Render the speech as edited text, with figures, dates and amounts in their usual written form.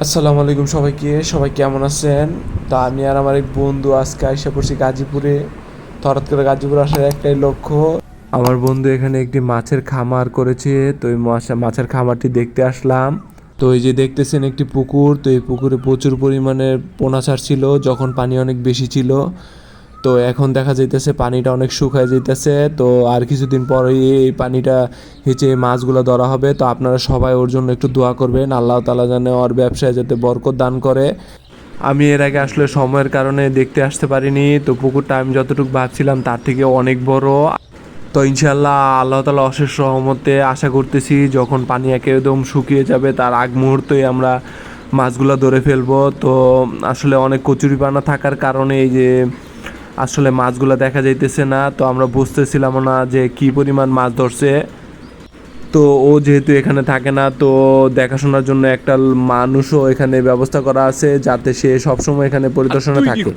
আসসালামু আলাইকুম সবাইকে। সবাই কেমন আছেন? তো আমি আর আমার এক বন্ধু আজকে আইসা পড়ছি গাজীপুরে। তো হঠাৎ করে গাজীপুরে আসার একটাই লক্ষ্য, আমার বন্ধু এখানে একটি মাছের খামার করেছে। তো এই মাছের খামারটি দেখতে আসলাম। তো এই যে দেখতেছেন একটি পুকুর, তো এই পুকুরে প্রচুর পরিমাণে পোনা ছাড়ছিল যখন পানি অনেক বেশি ছিল। তো এখন দেখা যাইতেছে পানিটা অনেক শুকায় যাইতেছে। তো আর কিছুদিন পরেই এই পানিটা হিচে মাছগুলো ধরা হবে। তো আপনারা সবাই ওর জন্য একটু দোয়া করবেন, আল্লাহ তাআলা যেন ওর ব্যবসায় যাতে বরকত দান করে। আমি এর আগে আসলে সময়ের কারণে দেখতে আসতে পারিনি। তো পুকুরটা আমি যতটুকু ভাবছিলাম তার থেকে অনেক বড়। তো ইনশাল্লাহ আল্লাহ তাআলা অশেষ রহমতে আশা করতেছি যখন পানি একদম শুকিয়ে যাবে তার আগ মুহূর্তেই আমরা মাছগুলো ধরে ফেলবো। তো আসলে অনেক কচুরিপানা থাকার কারণে এই যে আসলে মাছগুলো দেখা যাইতেছে না। তো আমরা বুঝতেছিলাম না যে কি পরিমাণ মাছ ধরছে। তো ও যেহেতু এখানে থাকে না, তো দেখাশোনার জন্য একটা মানুষও এখানে ব্যবস্থা করা আছে যাতে সে সবসময় এখানে পরিদর্শনে থাকে।